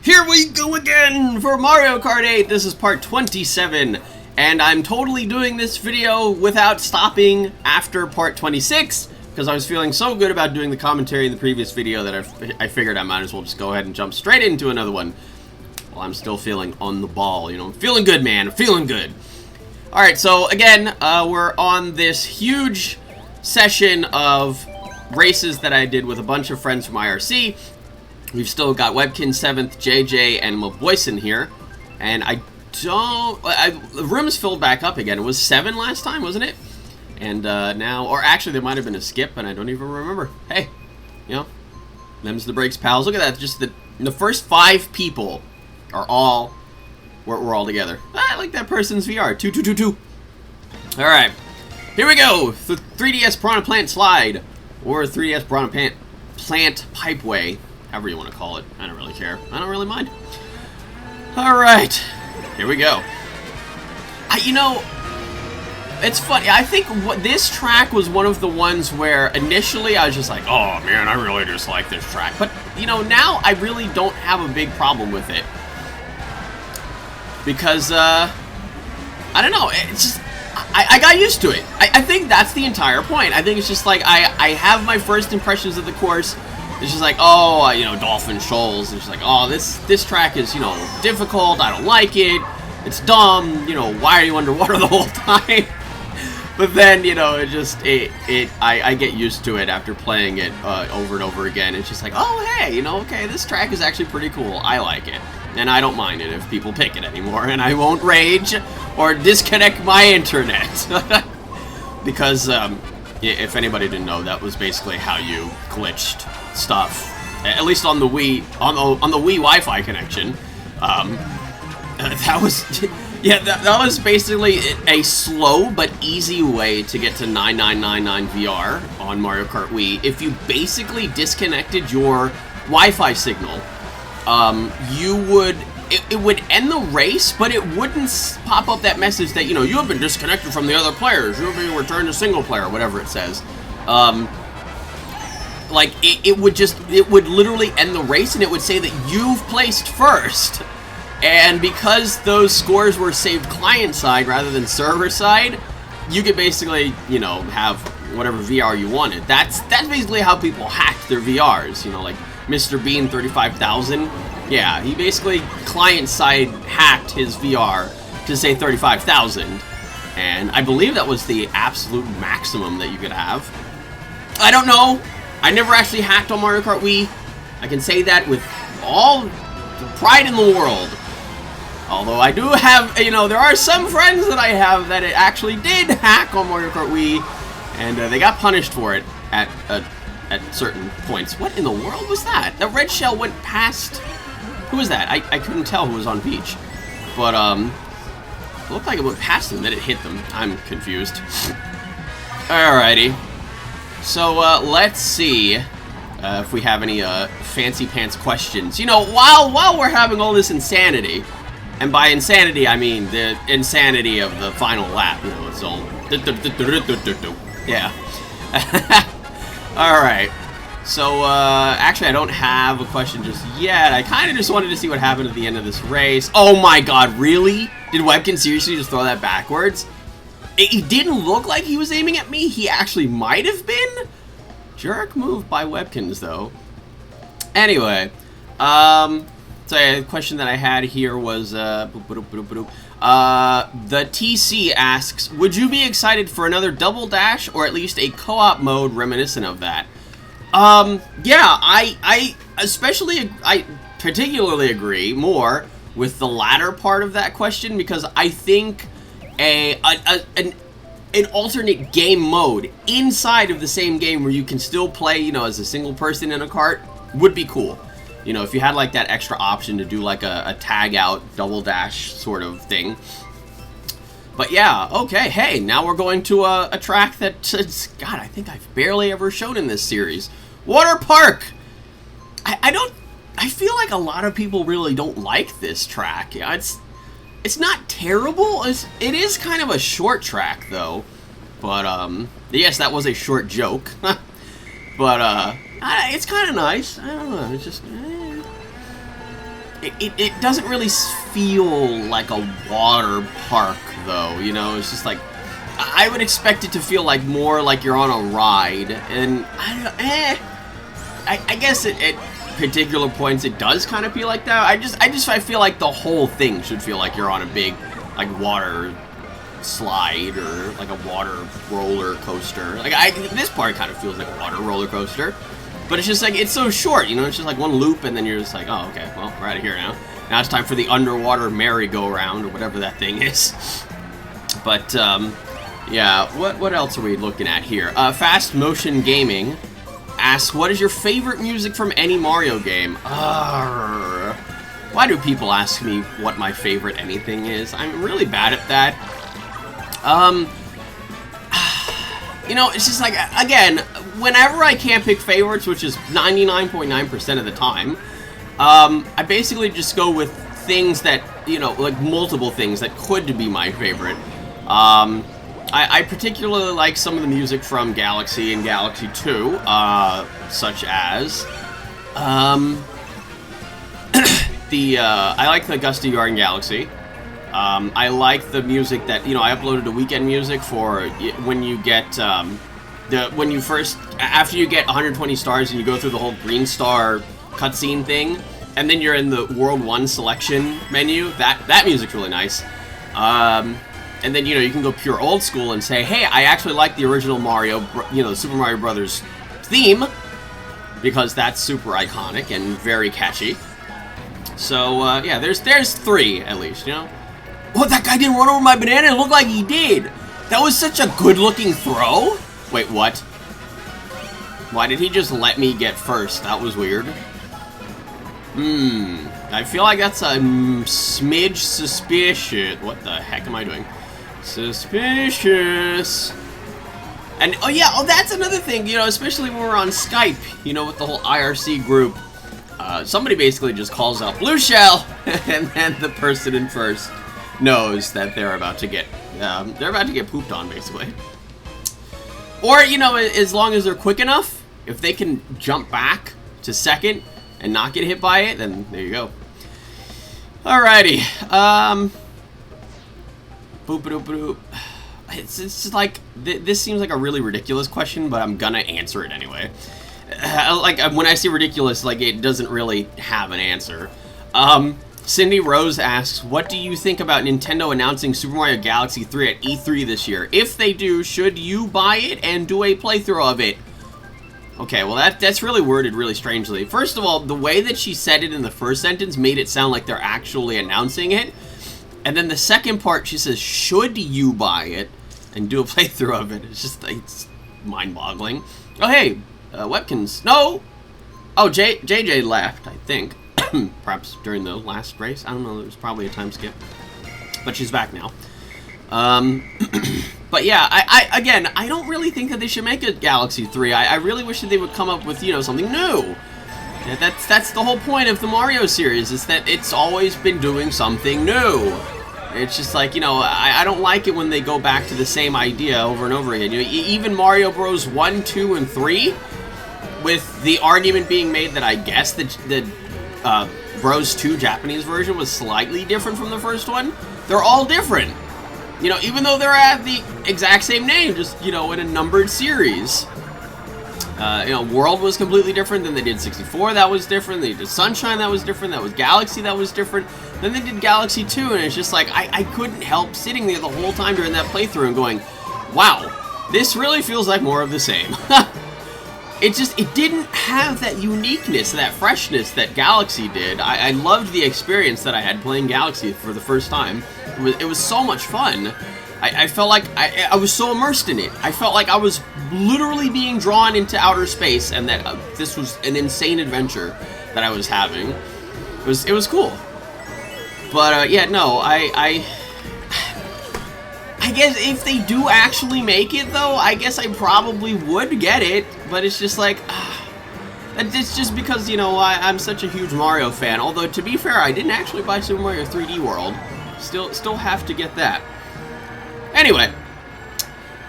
Here we go again for Mario Kart 8. This is part 27, and I'm totally doing this video without stopping after part 26, because I was feeling so good about doing the commentary in the previous video that I figured I might as well just go ahead and jump straight into another one. Well, I'm still feeling on the ball, you know, I'm feeling good, man, I'm feeling good. Alright, so again, we're on this huge session of races that I did with a bunch of friends from IRC. We've still got Webkin 7th, JJ, and Maboyson here. And the room's filled back up again. It was 7 last time, wasn't it? And now, or actually there might have been a skip, and I don't even remember. Hey, you know, them's the breaks, pals. Look at that, just the first 5 people are all, we're all together. I like that person's VR, 2222. Alright, here we go, the 3DS Piranha Plant Slide, or 3DS Piranha Plant Pipeway. However you want to call it. I don't really care. I don't really mind. Alright. Here we go. You know, it's funny. I think this track was one of the ones where initially I was just like, oh man, I really dislike this track. But, you know, now I really don't have a big problem with it. Because, I don't know. It's just, I got used to it. I think that's the entire point. I think it's just like, I have my first impressions of the course. It's just like, oh, you know, Dolphin Shoals. It's just like, oh, this track is, you know, difficult. I don't like it. It's dumb. You know, why are you underwater the whole time? But then, you know, I get used to it after playing it over and over again. It's just like, oh, hey, you know, okay, this track is actually pretty cool. I like it. And I don't mind it if people pick it anymore. And I won't rage or disconnect my internet. Because, if anybody didn't know, that was basically how you glitched stuff, at least on the Wii, on the Wii Wi-Fi connection. That was, yeah, that was basically a slow but easy way to get to 9999 VR on Mario Kart Wii. If you basically disconnected your Wi-Fi signal, it would end the race, but it wouldn't pop up that message that, you know, you have been disconnected from the other players, you have been returned to single player, whatever it says. Like, it would literally end the race, and it would say that you've placed first. And because those scores were saved client-side rather than server-side, you could basically, you know, have whatever VR you wanted. That's basically how people hacked their VRs, you know, like Mr. Bean 35,000. Yeah, he basically client-side hacked his VR to say 35,000. And I believe that was the absolute maximum that you could have. I don't know. I never actually hacked on Mario Kart Wii. I can say that with all the pride in the world. Although I do have, you know, there are some friends that I have that it actually did hack on Mario Kart Wii, and they got punished for it at certain points. What in the world was that? The red shell went past. Who was that? I couldn't tell who was on beach, but it looked like it went past them, then it hit them. I'm confused. Alrighty. So, let's see if we have any fancy pants questions. You know, while we're having all this insanity, and by insanity I mean the insanity of the final lap, you know, it's all yeah. Alright. So, actually I don't have a question just yet. I kind of just wanted to see what happened at the end of this race. Oh my god, really? Did Webkin seriously just throw that backwards? It didn't look like he was aiming at me. He actually might have been. Jerk move by Webkins, though. Anyway, so a question that I had here was, the TC asks, would you be excited for another Double Dash or at least a co-op mode reminiscent of that? Yeah, I particularly agree more with the latter part of that question, because I think an alternate game mode inside of the same game where you can still play, you know, as a single person in a kart would be cool. You know, if you had like that extra option to do like a tag out double dash sort of thing. But yeah, okay, hey, now we're going to a track that, God, I think I've barely ever shown in this series. Water Park! I feel like a lot of people really don't like this track. Yeah, it's not terrible. It is kind of a short track, though. But, yes, that was a short joke. But, it's kind of nice. I don't know. It's just, it doesn't really feel like a water park, though, you know? It's just like, I would expect it to feel like more like you're on a ride, and I guess at particular points it does kind of feel like that. I feel like the whole thing should feel like you're on a big, like, water slide or like a water roller coaster. Like, this part kind of feels like a water roller coaster, but it's just like, it's so short, you know? It's just like one loop, and then you're just like, oh, okay, well, we're out of here now. Now it's time for the underwater merry-go-round, or whatever that thing is. But, yeah, what else are we looking at here? Fast Motion Gaming asks, what is your favorite music from any Mario game? Why do people ask me what my favorite anything is? I'm really bad at that. You know, it's just like, again, whenever I can't pick favorites, which is 99.9% of the time, I basically just go with things that, you know, like multiple things that could be my favorite. I particularly like some of the music from Galaxy and Galaxy 2, such as, I like the Gusty Garden Galaxy. I like the music that, you know, I uploaded a weekend music for when you get, after you get 120 stars and you go through the whole green star cutscene thing, and then you're in the World 1 selection menu, that music's really nice. And then, you know, you can go pure old school and say, hey, I actually like the original Mario, you know, the Super Mario Brothers theme, because that's super iconic and very catchy. So, yeah, there's 3, at least, you know? What, that guy didn't run over my banana? It looked like he did! That was such a good-looking throw? Wait, what? Why did he just let me get first? That was weird. I feel like that's a smidge suspicious. What the heck am I doing? Suspicious. And, oh yeah, that's another thing, you know, especially when we're on Skype, you know, with the whole IRC group. Somebody basically just calls out blue shell, and then the person in first knows that they're about to get pooped on, basically. Or, you know, as long as they're quick enough, if they can jump back to second and not get hit by it, then there you go. Alrighty. Boop-a-doop-a-doop. It's like, this seems like a really ridiculous question, but I'm gonna answer it anyway. Like, when I say ridiculous, like, it doesn't really have an answer. Cindy Rose asks, what do you think about Nintendo announcing Super Mario Galaxy 3 at E3 this year? If they do, should you buy it and do a playthrough of it? Okay, well, that's really worded really strangely. First of all, the way that she said it in the first sentence made it sound like they're actually announcing it. And then the second part, she says, should you buy it and do a playthrough of it? It's just, it's mind-boggling. Oh, hey, Webkins. No! Oh, JJ left, I think. Perhaps during the last race. I don't know, there was probably a time skip. But she's back now. But yeah, again, I don't really think that they should make a Galaxy 3. I really wish that they would come up with, you know, something new. Yeah, that's the whole point of the Mario series, is that it's always been doing something new. It's just like, you know, I don't like it when they go back to the same idea over and over again. You know, even Mario Bros. 1, 2, and 3, with the argument being made that I guess the Bros 2 Japanese version was slightly different from the first one, they're all different. You know, even though they're at the exact same name, just, you know, in a numbered series. You know, World was completely different. Then they did 64, that was different. They did Sunshine, that was different. That was Galaxy, that was different. Then they did Galaxy 2, and it's just like, I couldn't help sitting there the whole time during that playthrough and going, wow, this really feels like more of the same. It didn't have that uniqueness, that freshness that Galaxy did. I loved the experience that I had playing Galaxy for the first time. It was so much fun. I felt like I was so immersed in it. I felt like I was literally being drawn into outer space, and that this was an insane adventure that I was having. It was cool. But yeah, no, I guess if they do actually make it, though, I guess I probably would get it. But it's just like, it's just because, you know, I'm such a huge Mario fan. Although, to be fair, I didn't actually buy Super Mario 3D World. Still have to get that. Anyway,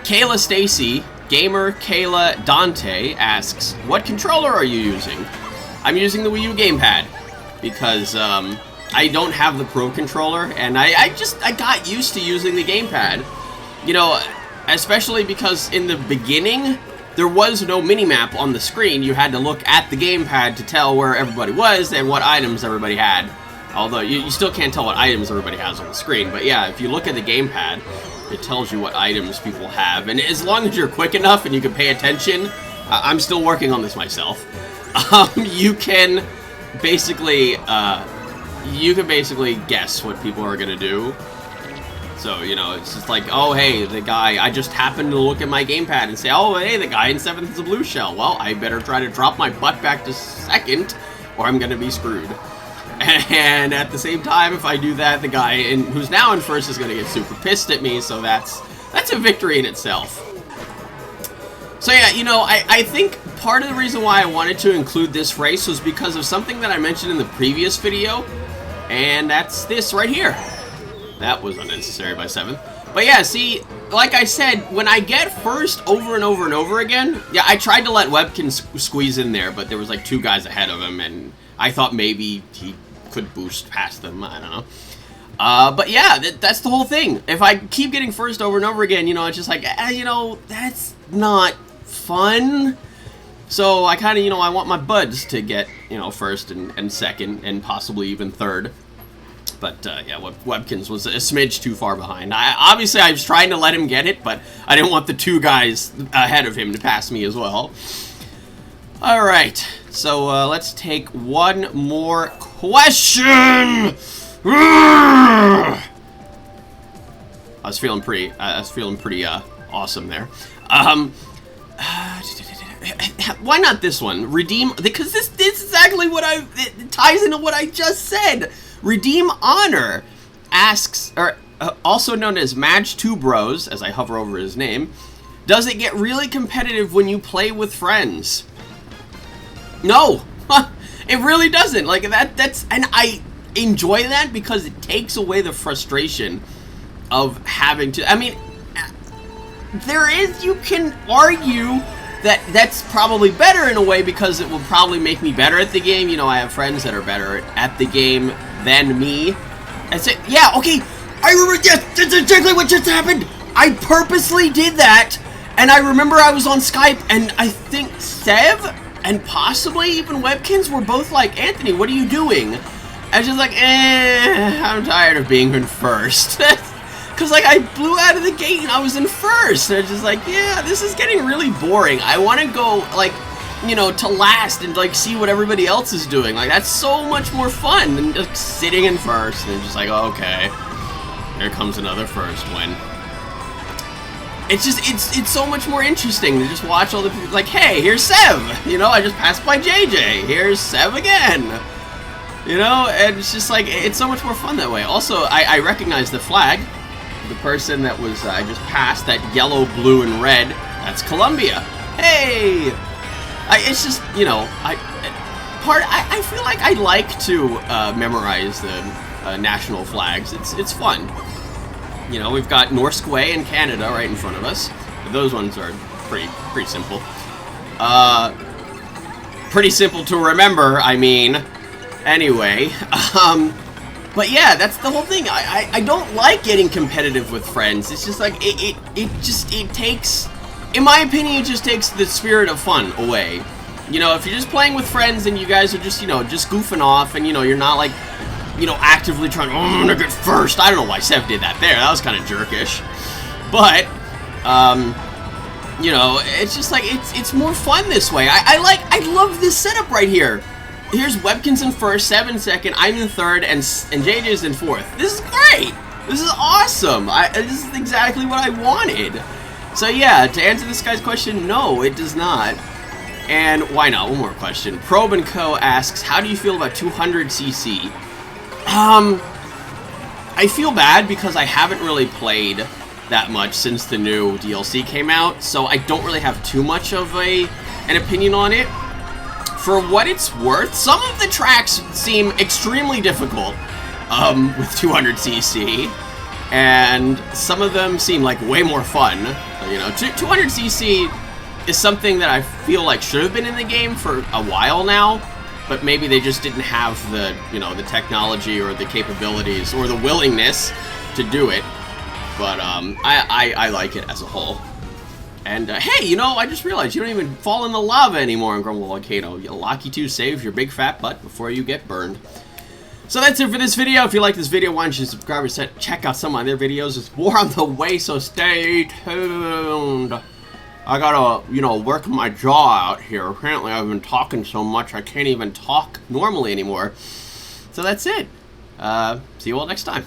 Kayla Stacy, gamer Kayla Dante, asks, what controller are you using? I'm using the Wii U gamepad. because I don't have the Pro Controller, and I got used to using the gamepad. You know, especially because in the beginning, there was no minimap on the screen. You had to look at the gamepad to tell where everybody was and what items everybody had. Although, you still can't tell what items everybody has on the screen. But yeah, if you look at the gamepad, it tells you what items people have. And as long as you're quick enough and you can pay attention, I'm still working on this myself. You can basically guess what people are gonna do. So, you know, it's just like, oh, hey, the guy, I just happened to look at my gamepad and say, oh, hey, the guy in 7th is a blue shell. Well, I better try to drop my butt back to 2nd, or I'm gonna be screwed. And at the same time, if I do that, the guy who's now in 1st is gonna get super pissed at me, so that's a victory in itself. So yeah, you know, I think part of the reason why I wanted to include this race was because of something that I mentioned in the previous video, and that's this right here. That was unnecessary by 7th. But yeah, see, like I said, when I get 1st over and over and over again, yeah, I tried to let Webkin squeeze in there, but there was like 2 guys ahead of him, and I thought maybe he could boost past them, I don't know. But yeah, that's the whole thing. If I keep getting 1st over and over again, you know, it's just like, you know, that's not fun. So I kind of, you know, I want my buds to get, you know, 1st and 2nd and possibly even 3rd. But yeah, Webkins was a smidge too far behind. Obviously, I was trying to let him get it, but I didn't want the 2 guys ahead of him to pass me as well. All right, so let's take one more question. I was feeling pretty awesome there. Why not this one? Redeem, because this is exactly what it ties into what I just said. Redeem Honor asks, or also known as Madge2 Bros, as I hover over his name, does it get really competitive when you play with friends? No, it really doesn't. Like that's, and I enjoy that because it takes away the frustration of having to. I mean, you can argue that that's probably better in a way because it will probably make me better at the game. You know, I have friends that are better at the game than me. And say, yeah, okay, I remember, yes, that's exactly what just happened. I purposely did that, and I remember I was on Skype, and I think Sev and possibly even Webkins were both like, Anthony, what are you doing? I was just like, I'm tired of being in 1st. Because, like, I blew out of the gate and I was in 1st. And I was just like, yeah, this is getting really boring. I want to go, like, you know, to last and, like, see what everybody else is doing. Like, that's so much more fun than just sitting in 1st and just like, oh, okay, here comes another 1st win. It's just, it's so much more interesting to just watch all the people, like, hey, here's Sev. You know, I just passed by JJ. Here's Sev again. You know, and it's just like, it's so much more fun that way. Also, I recognize the flag. The person that was, I just passed, that yellow, blue, and red, that's Colombia. Hey! It's just, you know, I feel like I like to memorize the national flags. It's fun. You know, we've got Norskay and Canada right in front of us. Those ones are pretty simple. Pretty simple to remember, I mean. Anyway, but yeah, that's the whole thing. I don't like getting competitive with friends. It's just like, it takes, in my opinion, it just takes the spirit of fun away. You know, if you're just playing with friends and you guys are just, you know, just goofing off and, you know, you're not like, you know, actively trying, oh, I'm gonna get 1st. I don't know why Sev did that there. That was kind of jerkish. But, you know, it's just like, it's more fun this way. I love this setup right here. Here's Webkins in 1st, Sev in 2nd, I'm in 3rd, and JJ's in 4th. This is great! This is awesome! This is exactly what I wanted. So yeah, to answer this guy's question, no, it does not. And why not? One more question. Probe & Co. asks, how do you feel about 200cc? I feel bad because I haven't really played that much since the new DLC came out, so I don't really have too much of an opinion on it. For what it's worth, some of the tracks seem extremely difficult with 200cc, and some of them seem like way more fun. You know, 200cc is something that I feel like should have been in the game for a while now, but maybe they just didn't have the, you know, the technology or the capabilities or the willingness to do it. But I like it as a whole. And hey, you know, I just realized you don't even fall in the lava anymore in Grumble Volcano. Locky 2 saves your big fat butt before you get burned. So that's it for this video. If you like this video, why don't you subscribe and check out some of my other videos. There's more on the way, so stay tuned. I gotta, you know, work my jaw out here. Apparently I've been talking so much I can't even talk normally anymore. So that's it. See you all next time.